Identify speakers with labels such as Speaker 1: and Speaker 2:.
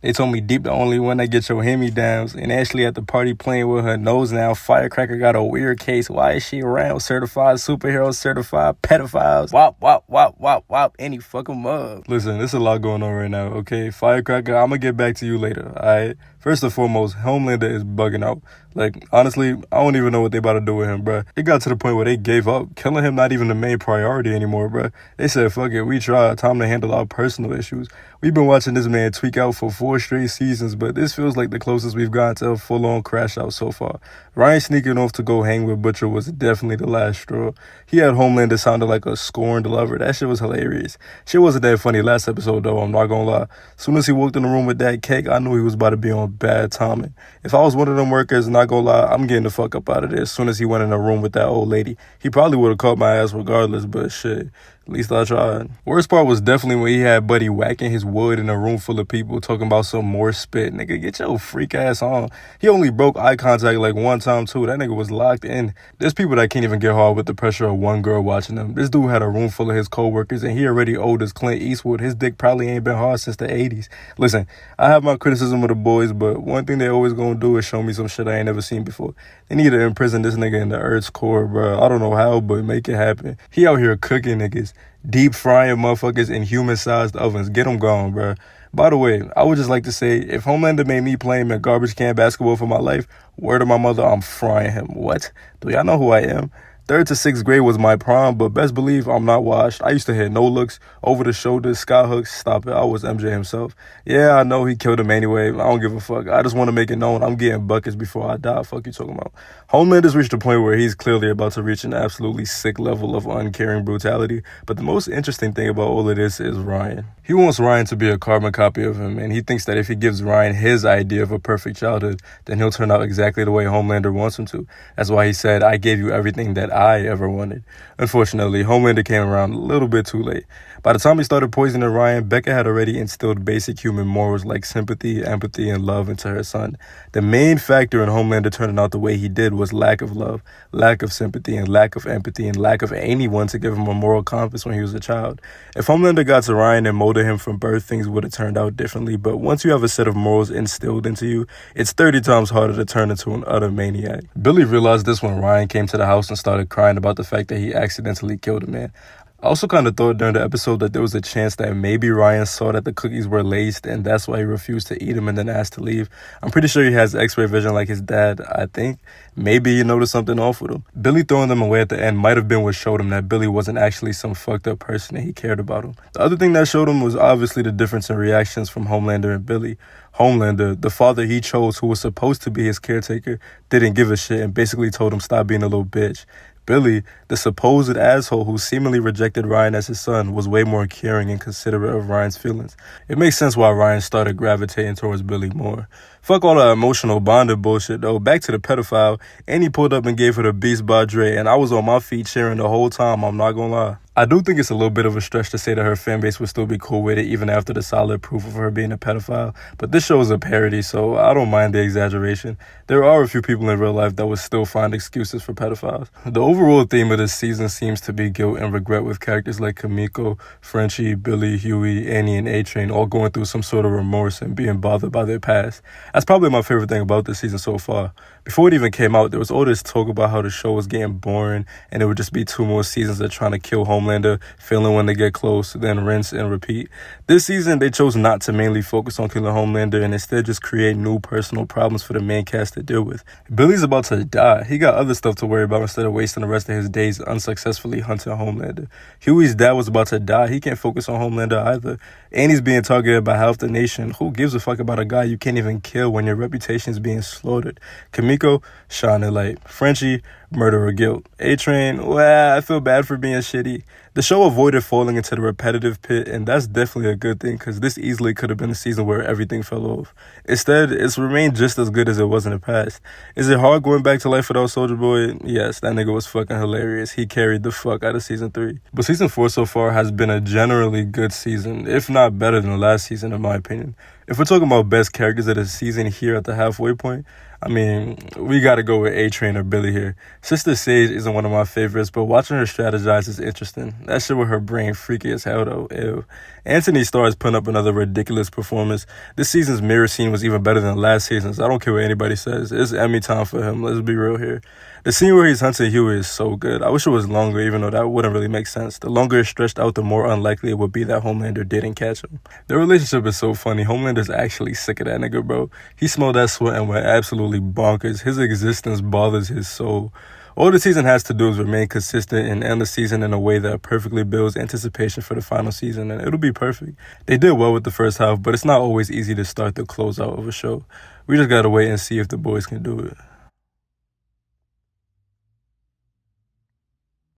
Speaker 1: They told me Deep the only one that gets your hand-me-downs, and Ashley at the party playing with her nose now. Firecracker got a weird case. Why is she around? Certified superheroes, certified pedophiles. Wop, wop, wop, wop, wop. Any fuck 'em up. Listen, there's a lot going on right now, okay? Firecracker, I'm gonna get back to you later, alright? First and foremost, Homelander is bugging out. Like, honestly, I don't even know what they about to do with him, bruh. It got to the point where they gave up. Killing him not even the main priority anymore, bruh. They said, fuck it, we tried. Time to handle our personal issues. We've been watching this man tweak out for 4 straight seasons, but this feels like the closest we've gotten to a full-on crash out so far. Ryan sneaking off to go hang with Butcher was definitely the last straw. He had Homelander sounded like a scorned lover. That shit was hilarious. Shit wasn't that funny last episode, though, I'm not gonna lie. Soon as he walked in the room with that cake, I knew he was about to be on bad timing. If I was one of them workers, not gonna lie, I'm getting the fuck up out of there. As soon as he went in the room with that old lady, he probably would have caught my ass regardless, but shit, at least I tried. Worst part was definitely when he had Buddy whacking his wood in a room full of people talking about some more spit. Nigga, get your freak ass on. He only broke eye contact like one time too. That nigga was locked in. There's people that can't even get hard with the pressure of one girl watching them. This dude had a room full of his co-workers and he already old as Clint Eastwood. His dick probably ain't been hard since the 80s. Listen, I have my criticism of the boys, but one thing they always gonna do is show me some shit I ain't never seen before. They need to imprison this nigga in the Earth's core, bro. I don't know how, but make it happen. He out here cooking niggas. Deep frying motherfuckers in human-sized ovens. Get them gone, bro. By the way, I would just like to say, if Homelander made me play him in garbage can basketball for my life, word of my mother, I'm frying him. What? Do y'all know who I am? 3rd to 6th grade was my prime, but best believe I'm not washed. I used to hit no looks, over the shoulders, sky hooks. Stop it. I was MJ himself. Yeah, I know he killed him anyway. I don't give a fuck. I just want to make it known I'm getting buckets before I die. Fuck you talking about. Homelander's reached a point where he's clearly about to reach an absolutely sick level of uncaring brutality. But the most interesting thing about all of this is Ryan. He wants Ryan to be a carbon copy of him, and he thinks that if he gives Ryan his idea of a perfect childhood, then he'll turn out exactly the way Homelander wants him to. That's why he said, I gave you everything that I ever wanted. Unfortunately, Homelander came around a little bit too late. By the time he started poisoning Ryan, Becca had already instilled basic human morals like sympathy, empathy, and love into her son. The main factor in Homelander turning out the way he did was lack of love, lack of sympathy, and lack of empathy, and lack of anyone to give him a moral compass when he was a child. If Homelander got to Ryan and molded him from birth, things would have turned out differently, but once you have a set of morals instilled into you, it's 30 times harder to turn into an utter maniac. Billy realized this when Ryan came to the house and started crying about the fact that he accidentally killed a man. I also kind of thought during the episode that there was a chance that maybe Ryan saw that the cookies were laced and that's why he refused to eat them and then asked to leave. I'm pretty sure he has x-ray vision like his dad, I think. Maybe he noticed something off with him. Billy throwing them away at the end might have been what showed him that Billy wasn't actually some fucked up person and he cared about him. The other thing that showed him was obviously the difference in reactions from Homelander and Billy. Homelander, the father he chose who was supposed to be his caretaker, didn't give a shit and basically told him stop being a little bitch. Billy, the supposed asshole who seemingly rejected Ryan as his son, was way more caring and considerate of Ryan's feelings. It makes sense why Ryan started gravitating towards Billy more. Fuck all the emotional bonded bullshit though. Back to the pedophile. Annie pulled up and gave her the beast by Dre, and I was on my feet cheering the whole time, I'm not gonna lie. I do think it's a little bit of a stretch to say that her fan base would still be cool with it even after the solid proof of her being a pedophile, but this show is a parody, so I don't mind the exaggeration. There are a few people in real life that would still find excuses for pedophiles. The overall theme of this season seems to be guilt and regret with characters like Kimiko, Frenchie, Billy, Hughie, Annie, and A-Train all going through some sort of remorse and being bothered by their past. That's probably my favorite thing about this season so far. Before it even came out, there was all this talk about how the show was getting boring and it would just be 2 more seasons of trying to kill Homelander, failing when they get close, then rinse and repeat. This season, they chose not to mainly focus on killing Homelander and instead just create new personal problems for the main cast to deal with. Billy's about to die. He got other stuff to worry about instead of wasting the rest of his days unsuccessfully hunting Homelander. Hughie's dad was about to die. He can't focus on Homelander either. Annie's being targeted by half the nation. Who gives a fuck about a guy you can't even kill when your reputation's being slaughtered? Kimiko, shining light. Frenchie, murder or guilt. A-Train, well, I feel bad for being shitty. The show avoided falling into the repetitive pit, and that's definitely a good thing because this easily could have been a season where everything fell off. Instead, it's remained just as good as it was in the past. Is it hard going back to life without Soulja Boy? Yes, that nigga was fucking hilarious. He carried the fuck out of season 3. But season 4 so far has been a generally good season, if not better than the last season in my opinion. If we're talking about best characters of the season here at the halfway point, I mean, we gotta go with A-Train or Billy here. Sister Sage isn't one of my favorites, but watching her strategize is interesting. That shit with her brain freaky as hell though. Ew. Anthony Starr is putting up another ridiculous performance. This season's mirror scene was even better than last season's. I don't care what anybody says. It's Emmy time for him. Let's be real here. The scene where he's hunting Hughie is so good. I wish it was longer, even though that wouldn't really make sense. The longer it's stretched out, the more unlikely it would be that Homelander didn't catch him. Their relationship is so funny. Homelander's actually sick of that nigga, bro. He smelled that sweat and went absolutely bonkers. His existence bothers his soul. All the season has to do is remain consistent and end the season in a way that perfectly builds anticipation for the final season, and it'll be perfect. They did well with the first half, but it's not always easy to start the closeout of a show. We just gotta wait and see if the boys can do it.